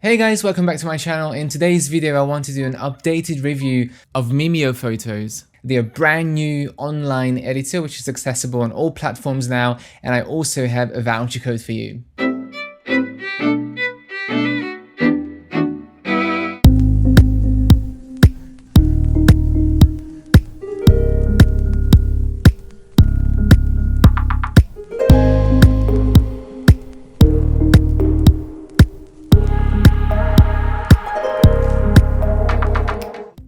Hey guys, welcome back to my channel. In today's video, I want to do an updated review of Mimeo photos. They're a brand new online editor which is accessible on all platforms now, and I also have a voucher code for you.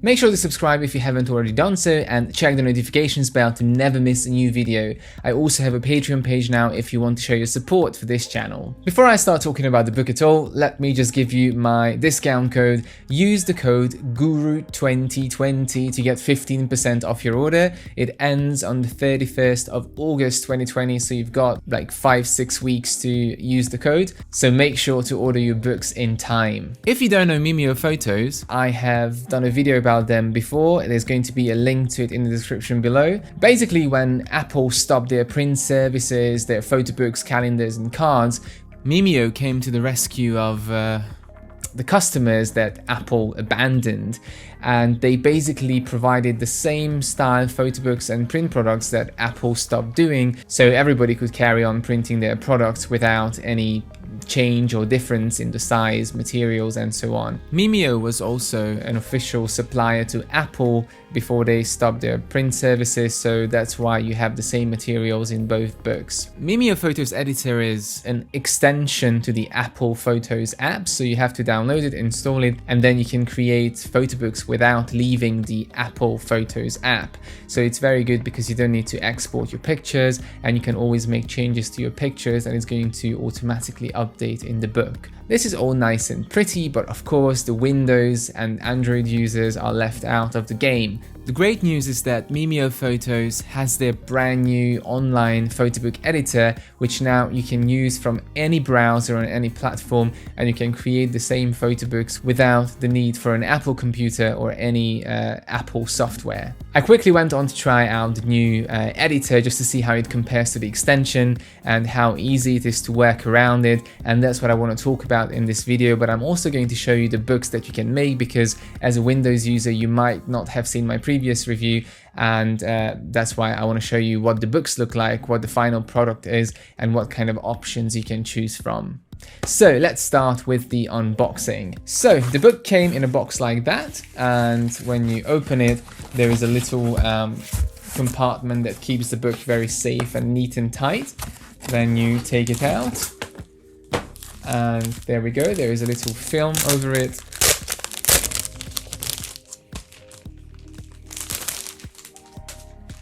Make sure to subscribe if you haven't already done so, and check the notifications bell to never miss a new video. I also have a Patreon page now if you want to show your support for this channel. Before I start talking about the book at all, let me just give you my discount code. Use the code GURU2020 to get 15% off your order. It ends on the 31st of August 2020, so you've got like 5-6 weeks to use the code. So make sure to order your books in time. If you don't know Mimeo Photos, I have done a video about them before. There's going to be a link to it in the description below. Basically, when Apple stopped their print services, their photo books, calendars and cards, Mimeo came to the rescue of the customers that Apple abandoned, and they basically provided the same style photo books and print products that Apple stopped doing, so everybody could carry on printing their products without any change or difference in the size, materials and so on. Mimeo was also an official supplier to Apple before they stopped their print services, so that's why you have the same materials in both books. Mimeo Photos Editor is an extension to the Apple Photos app, so you have to download it, install it, and then you can create photo books without leaving the Apple Photos app. So it's very good because you don't need to export your pictures, and you can always make changes to your pictures, and it's going to automatically update in the book. This is all nice and pretty, but of course the Windows and Android users are left out of the game. The great news is that Mimeo Photos has their brand new online photo book editor, which now you can use from any browser on any platform, and you can create the same photo books without the need for an Apple computer or any Apple software. I quickly went on to try out the new editor just to see how it compares to the extension and how easy it is to work around it, and that's what I want to talk about in this video. But I'm also going to show you the books that you can make, because as a Windows user you might not have seen my previous review, and that's why I want to show you what the books look like, what the final product is, and what kind of options you can choose from. So let's start with the unboxing. So the book came in a box like that, and when you open it there is a little compartment that keeps the book very safe and neat and tight. Then you take it out, and there we go, there is a little film over it.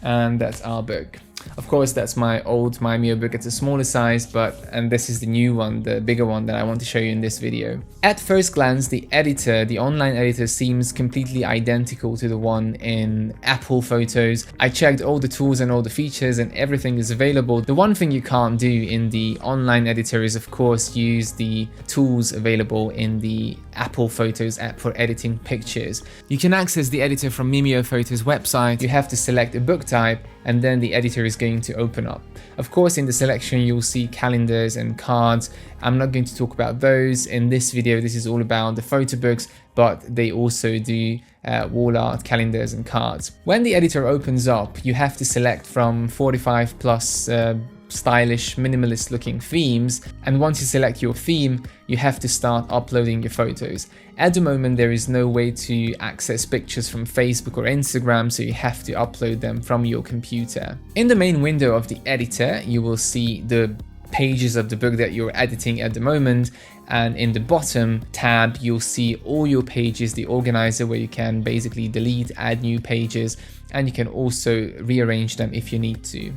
And that's our book. Of course, that's my old Mimeo book. It's a smaller size, and this is the new one, the bigger one that I want to show you in this video. At first glance, the editor, the online editor, seems completely identical to the one in Apple Photos. I checked all the tools and all the features, and everything is available. The one thing you can't do in the online editor is, of course, use the tools available in the Apple Photos app for editing pictures. You can access the editor from Mimeo Photos website. You have to select a book type, and then the editor is going to open up. Of course, in the selection you'll see calendars and cards. I'm not going to talk about those in this video. This is all about the photo books, but they also do wall art, calendars and cards. When the editor opens up, you have to select from 45 plus stylish, minimalist looking themes, and once you select your theme, you have to start uploading your photos. At the moment there is no way to access pictures from Facebook or Instagram, so you have to upload them from your computer. In the main window of the editor you will see the pages of the book that you're editing at the moment, and in the bottom tab you'll see all your pages, the organizer where you can basically delete, add new pages, and you can also rearrange them if you need to.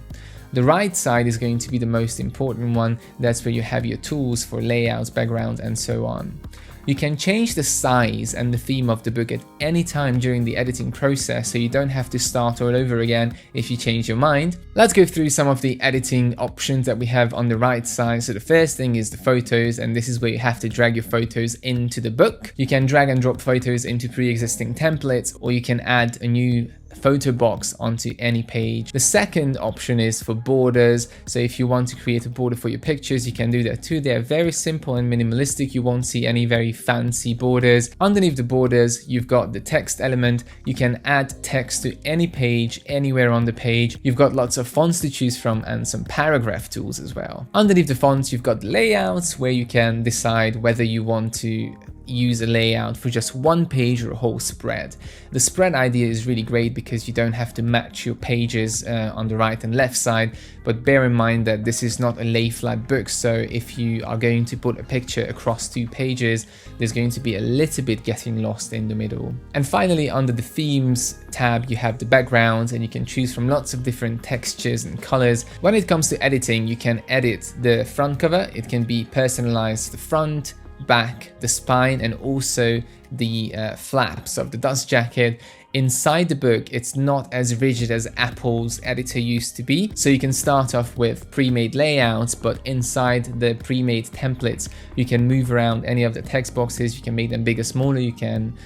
The right side is going to be the most important one. That's where you have your tools for layouts, background and so on. You can change the size and the theme of the book at any time during the editing process, so you don't have to start all over again if you change your mind. Let's go through some of the editing options that we have on the right side. So the first thing is the photos, and this is where you have to drag your photos into the book. You can drag and drop photos into pre-existing templates, or you can add a new photo box onto any page. The second option is for borders. So if you want to create a border for your pictures, you can do that too. They're very simple and minimalistic. You won't see any very fancy borders. Underneath the borders, you've got the text element. You can add text to any page, anywhere on the page. You've got lots of fonts to choose from and some paragraph tools as well. Underneath the fonts, you've got the layouts where you can decide whether you want to use a layout for just one page or a whole spread. The spread idea is really great because you don't have to match your pages on the right and left side, but bear in mind that this is not a lay flat book, so if you are going to put a picture across 2 pages, there's going to be a little bit getting lost in the middle. And finally, under the themes tab, you have the backgrounds and you can choose from lots of different textures and colors. When it comes to editing, you can edit the front cover. It can be personalized, the front, back, the spine, and also the flaps of the dust jacket. Inside the book, it's not as rigid as Apple's editor used to be. So you can start off with pre-made layouts, but inside the pre-made templates, you can move around any of the text boxes. You can make them bigger, smaller. You can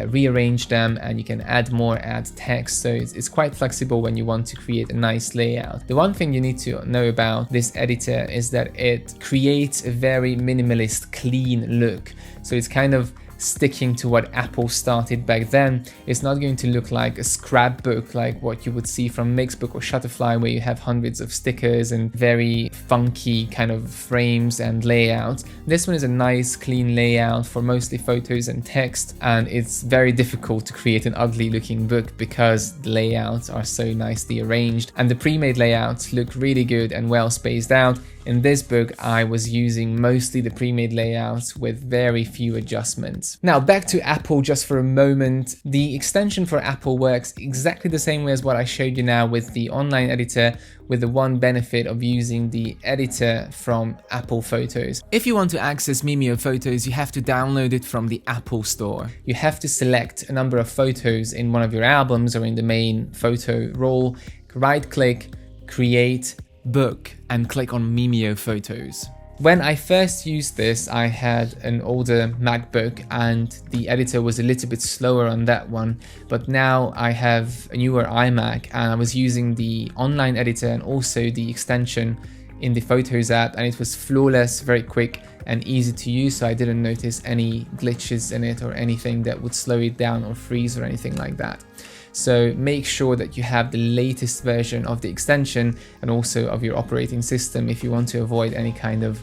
rearrange them, and you can add more, add text. So it's quite flexible when you want to create a nice layout. The one thing you need to know about this editor is that it creates a very minimalist, clean look. So it's kind of sticking to what Apple started back then. It's not going to look like a scrapbook like what you would see from Mixbook or Shutterfly, where you have hundreds of stickers and very funky kind of frames and layouts. This one is a nice clean layout for mostly photos and text, and it's very difficult to create an ugly looking book because the layouts are so nicely arranged, and the pre-made layouts look really good and well spaced out. In this book, I was using mostly the pre-made layouts with very few adjustments. Now back to Apple just for a moment. The extension for Apple works exactly the same way as what I showed you now with the online editor, with the one benefit of using the editor from Apple Photos. If you want to access Mimeo Photos, you have to download it from the Apple Store. You have to select a number of photos in one of your albums or in the main photo roll, right-click, create, book, and click on Mimeo Photos. When I first used this, I had an older MacBook and the editor was a little bit slower on that one, but now I have a newer iMac and I was using the online editor and also the extension in the Photos app, and it was flawless, very quick and easy to use, so I didn't notice any glitches in it or anything that would slow it down or freeze or anything like that. So make sure that you have the latest version of the extension and also of your operating system if you want to avoid any kind of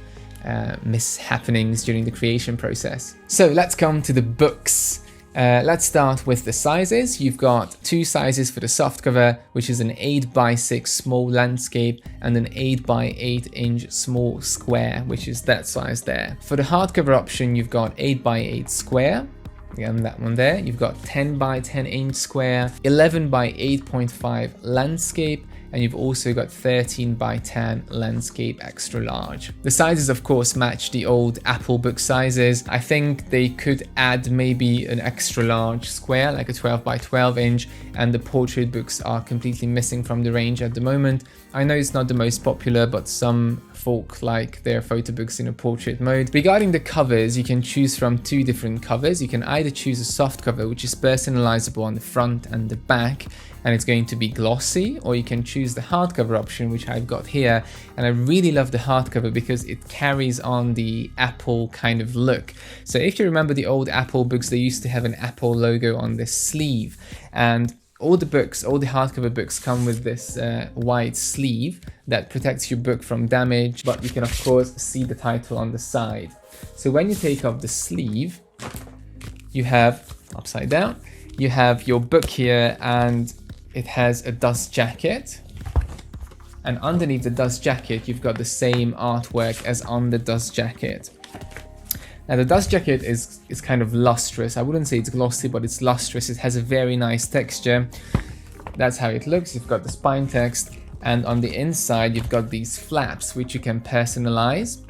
mishappenings during the creation process. So let's come to the books. Let's start with the sizes. You've got 2 sizes for the softcover, which is an 8x6 small landscape and an 8x8 inch small square, which is that size there. For the hardcover option, you've got 8x8 square. Again, that one there. You've got 10x10 inch square, 11x8.5 landscape, and you've also got 13x10 landscape extra large. The sizes of course match the old Apple book sizes. I think they could add maybe an extra large square, like a 12x12 inch, and the portrait books are completely missing from the range at the moment. I know it's not the most popular, but some folk like their photo books in a portrait mode. Regarding the covers, you can choose from 2 different covers. You can either choose a soft cover, which is personalizable on the front and the back, and it's going to be glossy, or you can choose the hardcover option, which I've got here. And I really love the hardcover because it carries on the Apple kind of look. So if you remember the old Apple books, they used to have an Apple logo on the sleeve, and all the books, all the hardcover books come with this white sleeve that protects your book from damage, but you can of course see the title on the side. So when you take off the sleeve, you have, upside down, you have your book here, and it has a dust jacket. And underneath the dust jacket, you've got the same artwork as on the dust jacket. Now the dust jacket is kind of lustrous. I wouldn't say it's glossy, but it's lustrous. It has a very nice texture. That's how it looks. You've got the spine text, and on the inside you've got these flaps which you can personalize,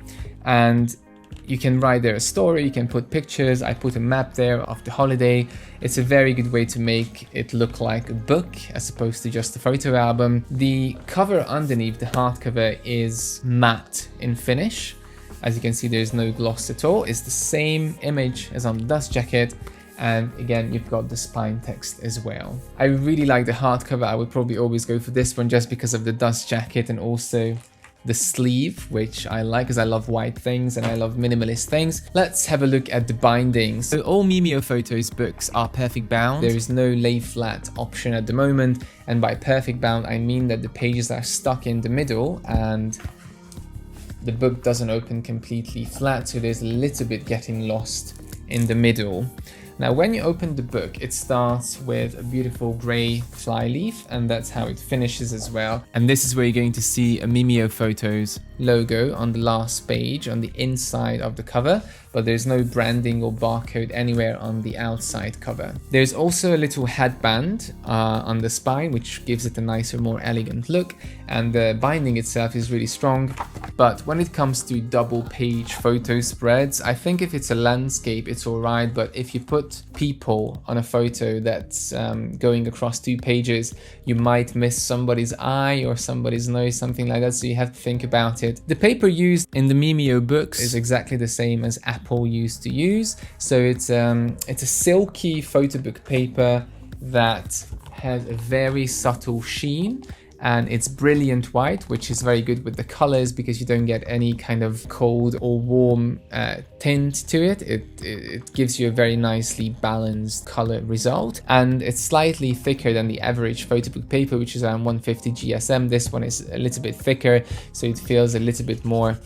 and you can write there a story, you can put pictures. I put a map there of the holiday. It's a very good way to make it look like a book as opposed to just a photo album. The cover underneath the hardcover is matte in finish. As you can see, there's no gloss at all. It's the same image as on the dust jacket, And again, you've got the spine text as well. I really like the hardcover. I would probably always go for this one just because of the dust jacket and also the sleeve, which I like because I love white things and I love minimalist things. Let's have a look at the bindings. So all Mimeo Photos books are perfect bound. There is no lay flat option at the moment, and by perfect bound I mean that the pages are stuck in the middle and the book doesn't open completely flat, so there's a little bit getting lost in the middle. Now when you open the book, it starts with a beautiful grey flyleaf, and that's how it finishes as well. And this is where you're going to see a Mimeo Photos logo on the last page on the inside of the cover, but there's no branding or barcode anywhere on the outside cover. There's also a little headband on the spine, which gives it a nicer, more elegant look, and the binding itself is really strong. But when it comes to double page photo spreads, I think if it's a landscape, it's alright, but if you put people on a photo that's going across 2 pages, you might miss somebody's eye or somebody's nose, something like that, so you have to think about it. The paper used in the Mimeo books is exactly the same as Apple used to use, so it's a silky photo book paper that has a very subtle sheen, and it's brilliant white, which is very good with the colors because you don't get any kind of cold or warm tint to it. It gives you a very nicely balanced color result, and it's slightly thicker than the average photo book paper, which is around 150 GSM. This one is a little bit thicker, so it feels a little bit more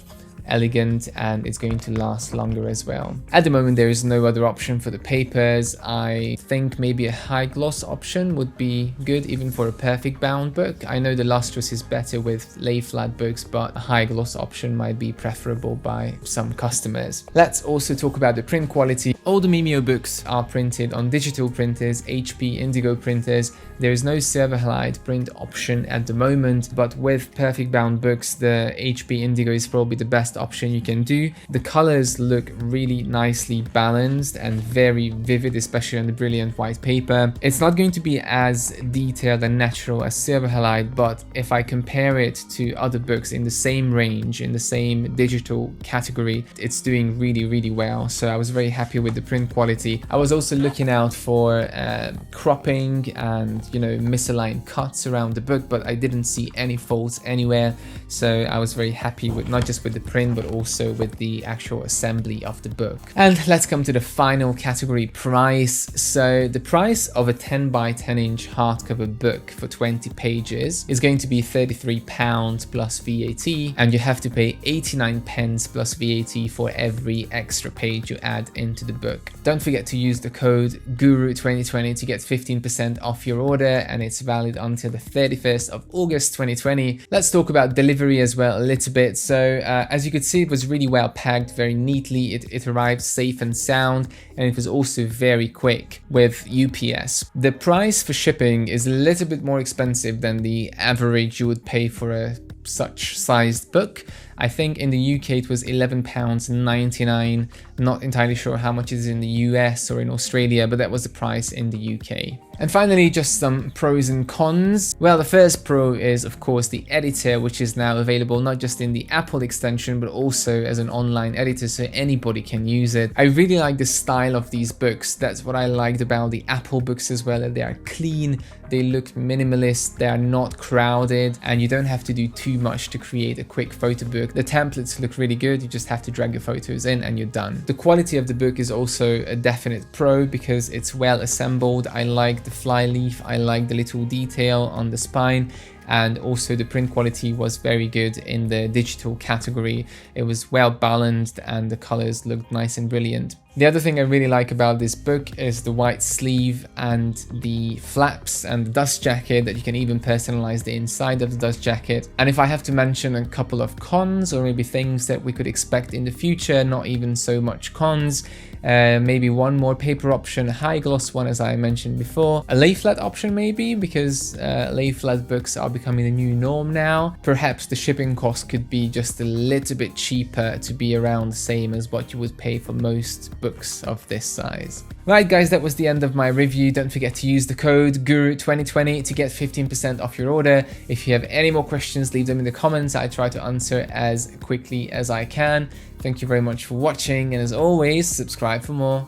elegant, and it's going to last longer as well. At the moment there is no other option for the papers. I think maybe a high gloss option would be good even for a perfect bound book. I know the lustrous is better with lay flat books, but a high gloss option might be preferable by some customers. Let's also talk about the print quality. All the Mimeo books are printed on digital printers, HP Indigo printers. There is no silver halide print option at the moment, but with perfect bound books, the HP Indigo is probably the best option you can do. The colors look really nicely balanced and very vivid, especially on the brilliant white paper. It's not going to be as detailed and natural as silver halide, but if I compare it to other books in the same range, in the same digital category, it's doing really well. So I was very happy with the print quality. I was also looking out for cropping and, you know, misaligned cuts around the book, but I didn't see any faults anywhere. So I was very happy with not just with the print, but also with the actual assembly of the book. And let's come to the final category, price. So the price of a 10 by 10 inch hardcover book for 20 pages is going to be £33 plus VAT, and you have to pay 89 pence plus VAT for every extra page you add into the book. Don't forget to use the code GURU2020 to get 15% off your order, and it's valid until the 31st of August 2020. Let's talk about delivery as well a little bit. So as you could see, it was really well packed, very neatly. It arrived safe and sound, and it was also very quick with UPS. The price for shipping is a little bit more expensive than the average you would pay for a such sized book. I think in the UK it was £11.99. Not entirely sure how much it is in the US or in Australia, but that was the price in the UK. And finally, just some pros and cons. Well, the first pro is of course the editor, which is now available not just in the Apple extension, but also as an online editor, so anybody can use it. I really like the style of these books. That's what I liked about the Apple books as well. They are clean, they look minimalist, they are not crowded, and you don't have to do too much to create a quick photo book. The templates look really good, you just have to drag your photos in and you're done. The quality of the book is also a definite pro because it's well assembled. I like the flyleaf, I like the little detail on the spine, and also the print quality was very good in the digital category. It was well balanced and the colors looked nice and brilliant. The other thing I really like about this book is the white sleeve and the flaps and the dust jacket, that you can even personalize the inside of the dust jacket. And if I have to mention a couple of cons, or maybe things that we could expect in the future, not even so much cons, maybe one more paper option, a high gloss one as I mentioned before, a lay flat option maybe, because lay flat books are becoming the new norm now. Perhaps the shipping cost could be just a little bit cheaper, to be around the same as what you would pay for most books of this size. Right guys, that was the end of my review. Don't forget to use the code GURU2020 to get 15% off your order. If you have any more questions, leave them in the comments. I try to answer as quickly as I can. Thank you very much for watching, and as always, subscribe for more.